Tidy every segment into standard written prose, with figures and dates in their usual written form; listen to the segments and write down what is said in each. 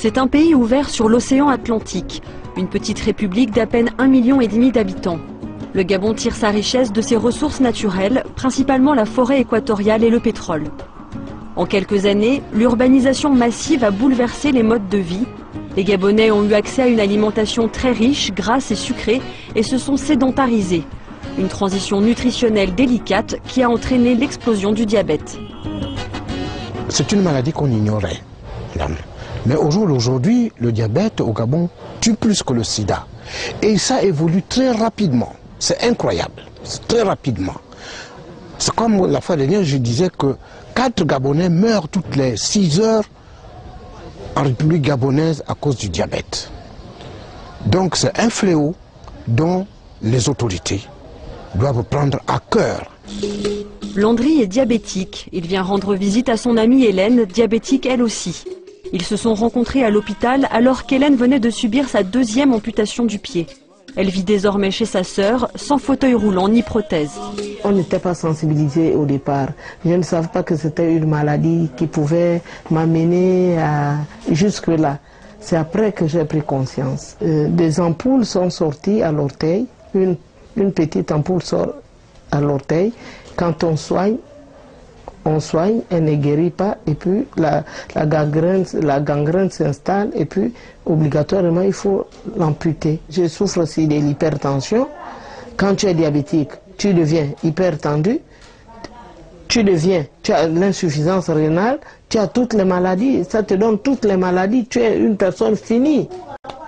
C'est un pays ouvert sur l'océan Atlantique, une petite république d'à peine 1,5 million d'habitants. Le Gabon tire sa richesse de ses ressources naturelles, principalement la forêt équatoriale et le pétrole. En quelques années, l'urbanisation massive a bouleversé les modes de vie. Les Gabonais ont eu accès à une alimentation très riche, grasse et sucrée et se sont sédentarisés. Une transition nutritionnelle délicate qui a entraîné l'explosion du diabète. C'est une maladie qu'on ignorait, madame. Mais au jour d'aujourd'hui, le diabète au Gabon tue plus que le sida. Et ça évolue très rapidement. C'est incroyable, très rapidement. C'est comme la fois dernière, je disais que 4 Gabonais meurent toutes les 6 heures en République gabonaise à cause du diabète. Donc c'est un fléau dont les autorités doivent prendre à cœur. Landry est diabétique. Il vient rendre visite à son amie Hélène, diabétique elle aussi. Ils se sont rencontrés à l'hôpital alors qu'Hélène venait de subir sa 2e amputation du pied. Elle vit désormais chez sa sœur, sans fauteuil roulant ni prothèse. On n'était pas sensibilisé au départ. Je ne savais pas que c'était une maladie qui pouvait m'amener jusque-là. C'est après que j'ai pris conscience. Des ampoules sont sorties à l'orteil. Une petite ampoule sort à l'orteil. Quand on soigne, elle ne guérit pas, et puis la gangrène s'installe, et puis obligatoirement il faut l'amputer. Je souffre aussi de l'hypertension. Quand tu es diabétique, tu deviens hypertendu, tu as l'insuffisance rénale, tu as toutes les maladies, ça te donne toutes les maladies, tu es une personne finie.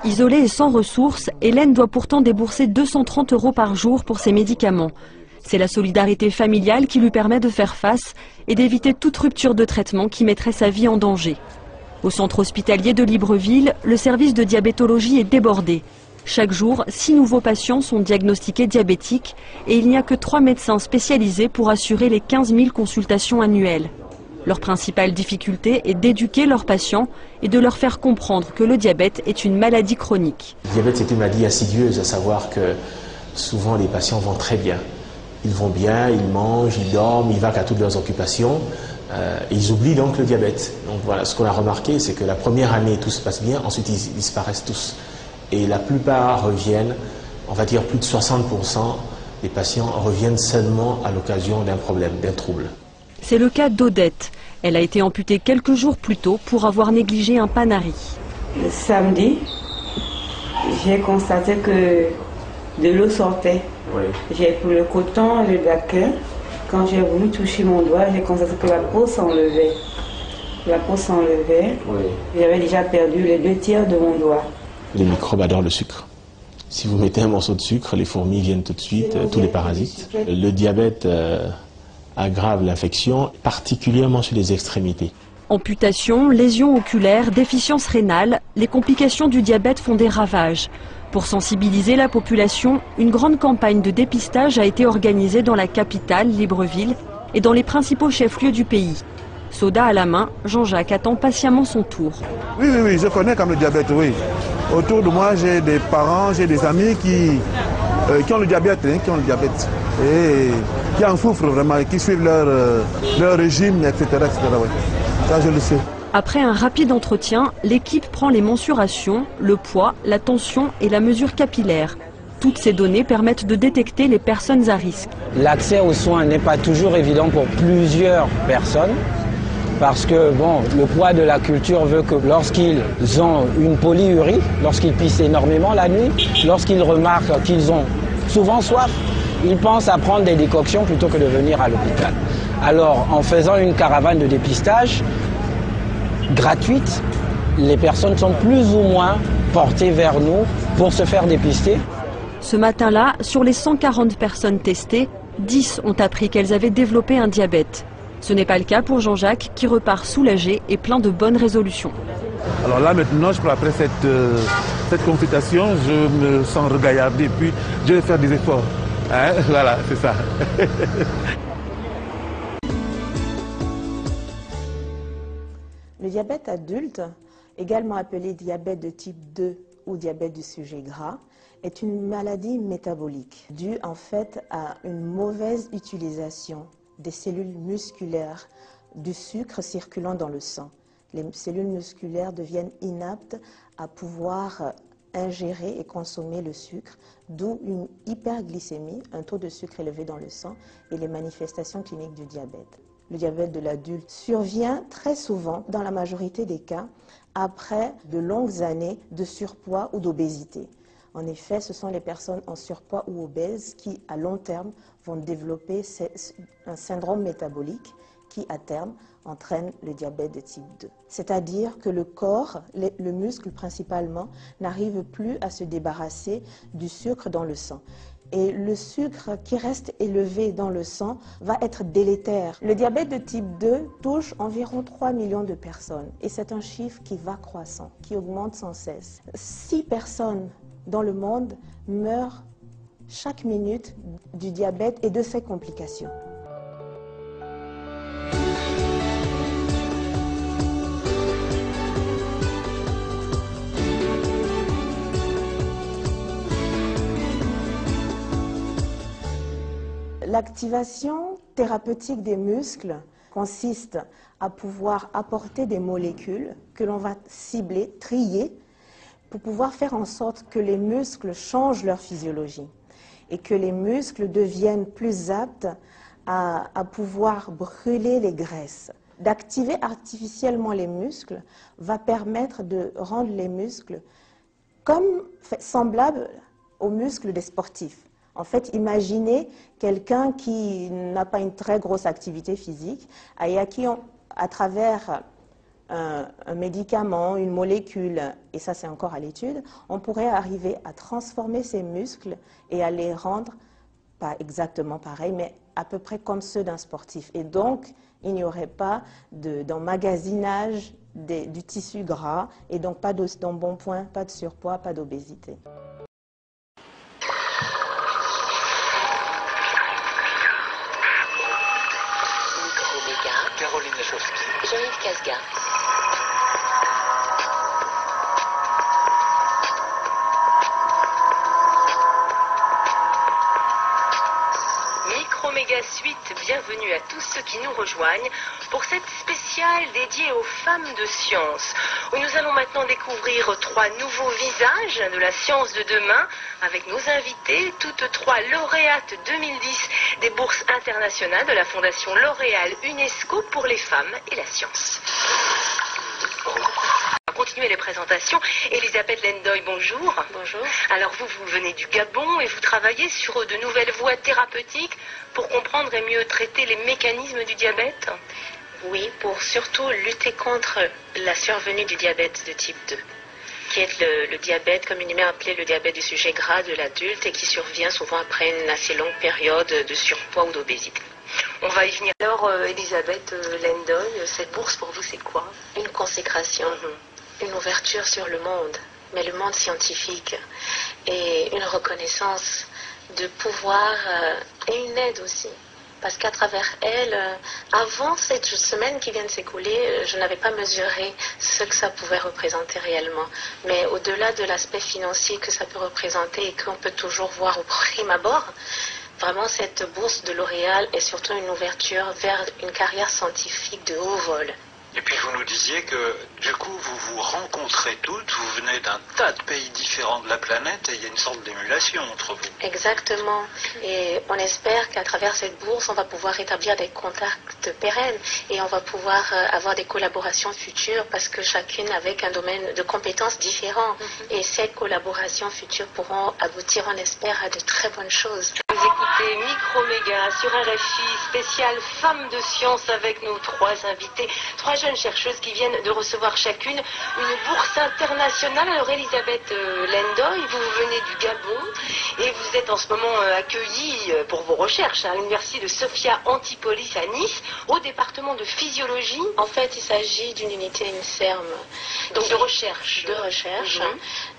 Isolée et sans ressources, Hélène doit pourtant débourser 230 € par jour pour ses médicaments. C'est la solidarité familiale qui lui permet de faire face et d'éviter toute rupture de traitement qui mettrait sa vie en danger. Au centre hospitalier de Libreville, le service de diabétologie est débordé. Chaque jour, 6 nouveaux patients sont diagnostiqués diabétiques et il n'y a que 3 médecins spécialisés pour assurer les 15 000 consultations annuelles. Leur principale difficulté est d'éduquer leurs patients et de leur faire comprendre que le diabète est une maladie chronique. Le diabète, c'est une maladie insidieuse, à savoir que souvent les patients vont très bien. Ils vont bien, ils mangent, ils dorment, ils vaquent à toutes leurs occupations. Et ils oublient donc le diabète. Donc voilà, ce qu'on a remarqué, c'est que la première année, tout se passe bien, ensuite ils disparaissent tous. Et la plupart reviennent, on va dire plus de 60% des patients reviennent seulement à l'occasion d'un problème, d'un trouble. C'est le cas d'Odette. Elle a été amputée quelques jours plus tôt pour avoir négligé un panari. Le samedi, j'ai constaté que de l'eau sortait. Oui. J'ai pris le coton, le daquin. Quand j'ai voulu toucher mon doigt, j'ai constaté que la peau s'enlevait. La peau s'enlevait. Oui. J'avais déjà perdu les 2 tiers de mon doigt. Les microbes adorent le sucre. Si vous mettez un morceau de sucre, les fourmis viennent tout de suite, tous les parasites. Le diabète aggrave l'infection, particulièrement sur les extrémités. Amputation, lésions oculaires, déficience rénale, les complications du diabète font des ravages. Pour sensibiliser la population, une grande campagne de dépistage a été organisée dans la capitale, Libreville, et dans les principaux chefs-lieux du pays. Soda à la main, Jean-Jacques attend patiemment son tour. Oui, je connais comme le diabète, oui. Autour de moi, j'ai des parents, j'ai des amis qui ont le diabète, et qui en souffrent vraiment, et qui suivent leur régime, etc. Oui. Ça, je le sais. Après un rapide entretien, l'équipe prend les mensurations, le poids, la tension et la mesure capillaire. Toutes ces données permettent de détecter les personnes à risque. L'accès aux soins n'est pas toujours évident pour plusieurs personnes. Parce que le poids de la culture veut que lorsqu'ils ont une polyurie, lorsqu'ils pissent énormément la nuit, lorsqu'ils remarquent qu'ils ont souvent soif, ils pensent à prendre des décoctions plutôt que de venir à l'hôpital. Alors, en faisant une caravane de dépistage gratuite, les personnes sont plus ou moins portées vers nous pour se faire dépister. Ce matin-là, sur les 140 personnes testées, 10 ont appris qu'elles avaient développé un diabète. Ce n'est pas le cas pour Jean-Jacques qui repart soulagé et plein de bonnes résolutions. Alors là maintenant, après cette consultation, je me sens regaillardi et puis je vais faire des efforts. Hein? Voilà, c'est ça. Le diabète adulte, également appelé diabète de type 2 ou diabète du sujet gras, est une maladie métabolique due en fait à une mauvaise utilisation des cellules musculaires du sucre circulant dans le sang. les cellules musculaires deviennent inaptes à pouvoir ingérer et consommer le sucre, d'où une hyperglycémie, un taux de sucre élevé dans le sang et les manifestations cliniques du diabète. Le diabète de l'adulte survient très souvent, dans la majorité des cas, après de longues années de surpoids ou d'obésité. En effet, ce sont les personnes en surpoids ou obèses qui, à long terme, vont développer un syndrome métabolique qui, à terme, entraîne le diabète de type 2. C'est-à-dire que le corps, le muscle principalement, n'arrive plus à se débarrasser du sucre dans le sang. Et le sucre qui reste élevé dans le sang va être délétère. Le diabète de type 2 touche environ 3 millions de personnes. Et c'est un chiffre qui va croissant, qui augmente sans cesse. 6 personnes dans le monde meurent chaque minute du diabète et de ses complications. L'activation thérapeutique des muscles consiste à pouvoir apporter des molécules que l'on va cibler, trier, pour pouvoir faire en sorte que les muscles changent leur physiologie et que les muscles deviennent plus aptes à pouvoir brûler les graisses. D'activer artificiellement les muscles va permettre de rendre les muscles semblables aux muscles des sportifs. En fait, imaginez quelqu'un qui n'a pas une très grosse activité physique et à qui, à travers un médicament, une molécule, et ça c'est encore à l'étude, on pourrait arriver à transformer ces muscles et à les rendre, pas exactement pareils, mais à peu près comme ceux d'un sportif. Et donc, il n'y aurait pas d'emmagasinage du tissu gras et donc pas d'embonpoint, pas de surpoids, pas d'obésité. Caroline Lachowski. Jean-Yves Casga. Microméga Suite, bienvenue à tous ceux qui nous rejoignent pour cette spéciale dédiée aux femmes de science, où nous allons maintenant découvrir 3 nouveaux visages de la science de demain, avec nos invités, toutes 3 lauréates 2010 des bourses internationales de la Fondation L'Oréal UNESCO pour les femmes et la science. On va continuer les présentations. Elisabeth Lendoy, bonjour. Bonjour. Alors vous venez du Gabon et vous travaillez sur de nouvelles voies thérapeutiques pour comprendre et mieux traiter les mécanismes du diabète. Oui, pour surtout lutter contre la survenue du diabète de type 2. Qui est le diabète communément appelé le diabète du sujet gras de l'adulte et qui survient souvent après une assez longue période de surpoids ou d'obésité. On va y venir. Alors, Elisabeth Lendoy, cette bourse pour vous, c'est quoi? Une consécration, une ouverture sur le monde, mais le monde scientifique, et une reconnaissance de pouvoir et une aide aussi. Parce qu'à travers elle, avant cette semaine qui vient de s'écouler, je n'avais pas mesuré ce que ça pouvait représenter réellement. Mais au-delà de l'aspect financier que ça peut représenter et qu'on peut toujours voir au prime abord, vraiment cette bourse de L'Oréal est surtout une ouverture vers une carrière scientifique de haut vol. Et puis vous nous disiez que du coup vous vous rencontrez toutes, vous venez d'un tas de pays différents de la planète et il y a une sorte d'émulation entre vous. Exactement. Et on espère qu'à travers cette bourse, on va pouvoir établir des contacts pérennes et on va pouvoir avoir des collaborations futures parce que chacune avec un domaine de compétences différent. Et ces collaborations futures pourront aboutir, on espère, à de très bonnes choses. Vous écoutez Microméga sur RFI spécial Femmes de Science avec nos 3 invités, 3 jeunes chercheuses qui viennent de recevoir chacune une bourse internationale. Alors Elisabeth Lendoy, vous venez du Gabon et vous êtes en ce moment accueillie pour vos recherches à l'université de Sophia Antipolis à Nice, au département de physiologie. En fait, il s'agit d'une unité INSERM, donc de recherche,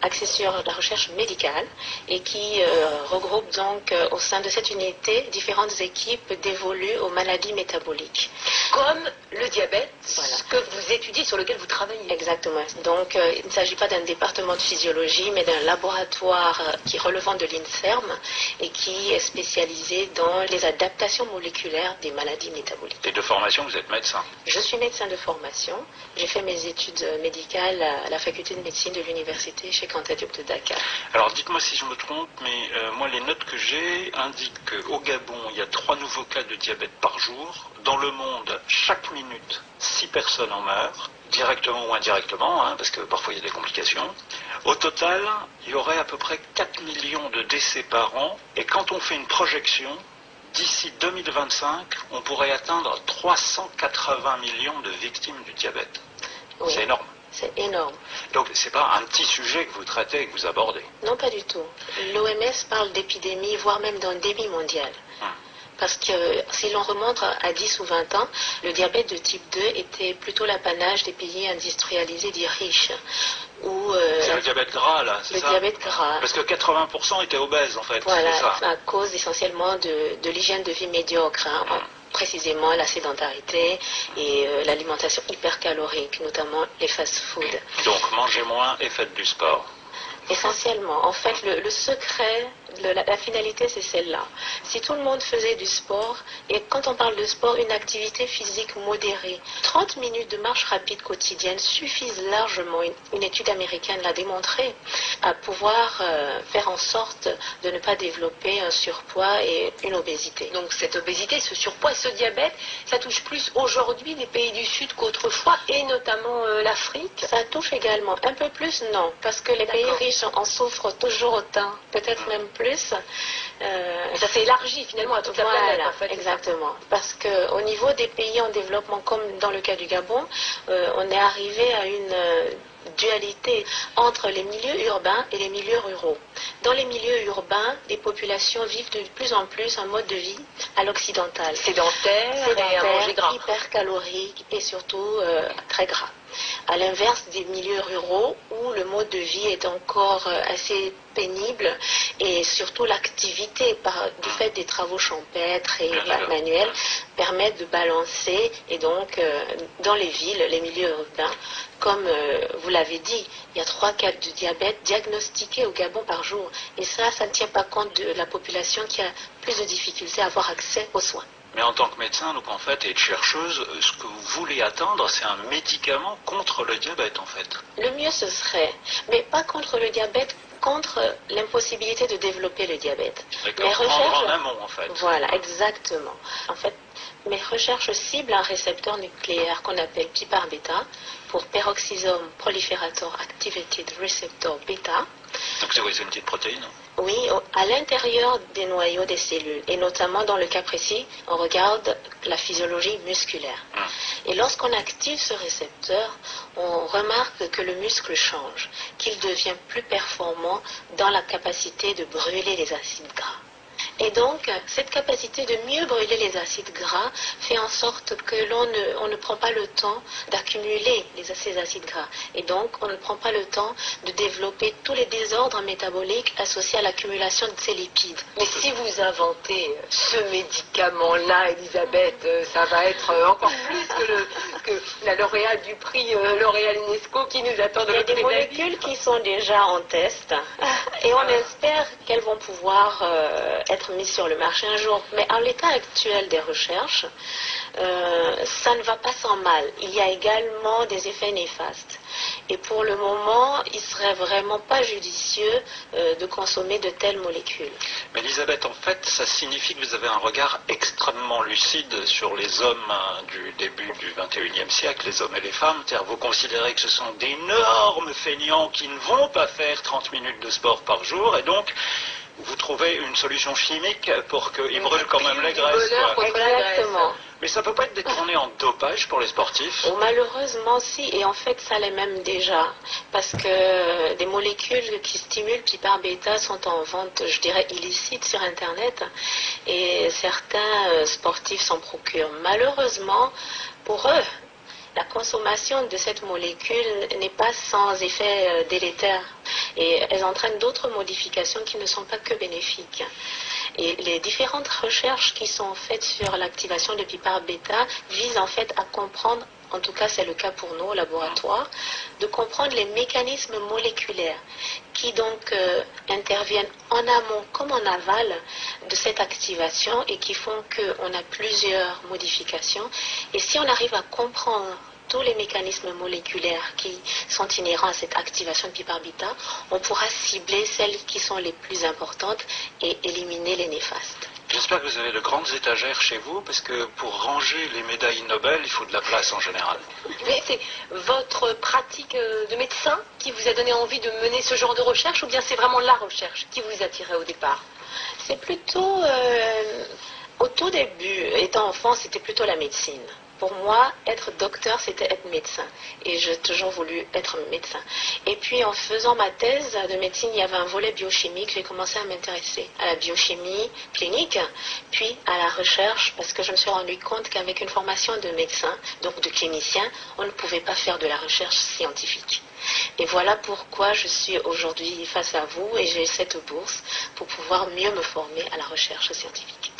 axée sur la recherche médicale et qui regroupe donc au sein de cette unité, différentes équipes dévolues aux maladies métaboliques. Comme le diabète, Voilà. que vous étudiez, sur lequel vous travaillez. Exactement. Donc, il ne s'agit pas d'un département de physiologie, mais d'un laboratoire qui relevant de l'INSERM et qui est spécialisé dans les adaptations moléculaires des maladies métaboliques. Et de formation, vous êtes médecin? Je suis médecin de formation. J'ai fait mes études médicales à la faculté de médecine de l'université Cheikh Anta Diop de Dakar. Alors dites-moi si je me trompe, mais moi les notes que j'ai indiquent qu'au Gabon, il y a 3 nouveaux cas de diabète par jour. Dans le monde, chaque minute, 6 personnes en meurent, directement ou indirectement, parce que parfois il y a des complications. Au total, il y aurait à peu près 4 millions de décès par an, et quand on fait une projection, d'ici 2025, on pourrait atteindre 380 millions de victimes du diabète. Oui. C'est énorme. C'est énorme. Donc c'est pas un petit sujet que vous traitez et que vous abordez. Non, pas du tout. L'OMS parle d'épidémie, voire même d'endémie mondiale. Parce que si l'on remonte à 10 ou 20 ans, le diabète de type 2 était plutôt l'apanage des pays industrialisés dits riches. C'est le diabète gras, là, c'est ça? Le diabète gras. Parce que 80% étaient obèses, en fait. Voilà, c'est ça. à cause essentiellement de l'hygiène de vie médiocre. Précisément la sédentarité et l'alimentation hypercalorique, notamment les fast-foods. Donc mangez moins et faites du sport. Essentiellement, en fait, le secret, la finalité, c'est celle-là. Si tout le monde faisait du sport, et quand on parle de sport, une activité physique modérée, 30 minutes de marche rapide quotidienne suffisent largement, une étude américaine l'a démontré, à pouvoir faire en sorte de ne pas développer un surpoids et une obésité. Donc cette obésité, ce surpoids, ce diabète, ça touche plus aujourd'hui les pays du Sud qu'autrefois, et notamment l'Afrique. Ça touche également un peu plus, non, parce que les pays riches en souffrent toujours autant, peut-être même plus. Ça s'est élargi finalement à toute la planète, en fait. Exactement. Parce qu'au niveau des pays en développement, comme dans le cas du Gabon, on est arrivé à une dualité entre les milieux urbains et les milieux ruraux. Dans les milieux urbains, les populations vivent de plus en plus un mode de vie à l'occidental. Sédentaire et à manger gras. Hypercalorique et surtout très gras. À l'inverse des milieux ruraux où le mode de vie est encore assez pénible et surtout l'activité du fait des travaux champêtres et manuels permet de balancer et donc dans les villes, les milieux urbains, comme vous l'avez dit, il y a 3 cas de diabète diagnostiqués au Gabon par jour et ça ne tient pas compte de la population qui a plus de difficultés à avoir accès aux soins. Mais en tant que médecin, donc en fait, et de chercheuse, ce que vous voulez atteindre, c'est un médicament contre le diabète, en fait. Le mieux ce serait, mais pas contre le diabète, contre l'impossibilité de développer le diabète. D'accord, prendre en amont, en fait. Voilà, exactement. En fait, mes recherches ciblent un récepteur nucléaire qu'on appelle PPAR bêta, pour Peroxisome Proliferator Activated Receptor bêta. Donc c'est une petite protéine? Oui, à l'intérieur des noyaux des cellules, et notamment dans le cas précis, on regarde la physiologie musculaire. Et lorsqu'on active ce récepteur, on remarque que le muscle change, qu'il devient plus performant dans la capacité de brûler les acides gras. Et donc, cette capacité de mieux brûler les acides gras fait en sorte que on ne prend pas le temps d'accumuler ces acides gras. Et donc, on ne prend pas le temps de développer tous les désordres métaboliques associés à l'accumulation de ces lipides. Mais si vous inventez ce médicament-là, Elisabeth, ça va être encore plus que la lauréate du prix L'Oréal UNESCO qui nous attend de l'autre côté. Il y a des molécules qui sont déjà en test et on espère qu'elles vont pouvoir être mises sur le marché un jour. Mais en l'état actuel des recherches, ça ne va pas sans mal. Il y a également des effets néfastes. Et pour le moment, il ne serait vraiment pas judicieux de consommer de telles molécules. Mais Elisabeth, en fait, ça signifie que vous avez un regard extrêmement lucide sur les hommes du début du XXIe siècle, les hommes et les femmes. C'est-à-dire, vous considérez que ce sont d'énormes feignants qui ne vont pas faire 30 minutes de sport par jour, et donc vous trouvez une solution chimique pour qu'ils brûlent quand même les graisses. Exactement. Mais ça ne peut pas être détourné en dopage pour les sportifs? Malheureusement, si, et en fait, ça l'est même déjà. Parce que des molécules qui stimulent PPAR bêta sont en vente, je dirais, illicite sur Internet. Et certains sportifs s'en procurent. Malheureusement, pour eux, la consommation de cette molécule n'est pas sans effet délétère et elles entraînent d'autres modifications qui ne sont pas que bénéfiques. Et les différentes recherches qui sont faites sur l'activation de PPAR bêta visent en fait à comprendre, en tout cas c'est le cas pour nous au laboratoire, de comprendre les mécanismes moléculaires qui donc interviennent en amont comme en aval de cette activation et qui font qu'on a plusieurs modifications. Et si on arrive à comprendre tous les mécanismes moléculaires qui sont inhérents à cette activation de PPAR bêta, on pourra cibler celles qui sont les plus importantes et éliminer les néfastes. J'espère que vous avez de grandes étagères chez vous, parce que pour ranger les médailles Nobel, il faut de la place en général. Mais c'est votre pratique de médecin qui vous a donné envie de mener ce genre de recherche, ou bien c'est vraiment la recherche qui vous attirait au départ? C'est plutôt, au tout début, étant enfant, c'était plutôt la médecine. Pour moi, être docteur, c'était être médecin. Et j'ai toujours voulu être médecin. Et puis, en faisant ma thèse de médecine, il y avait un volet biochimique. J'ai commencé à m'intéresser à la biochimie clinique, puis à la recherche, parce que je me suis rendu compte qu'avec une formation de médecin, donc de clinicien, on ne pouvait pas faire de la recherche scientifique. Et voilà pourquoi je suis aujourd'hui face à vous et j'ai cette bourse pour pouvoir mieux me former à la recherche scientifique.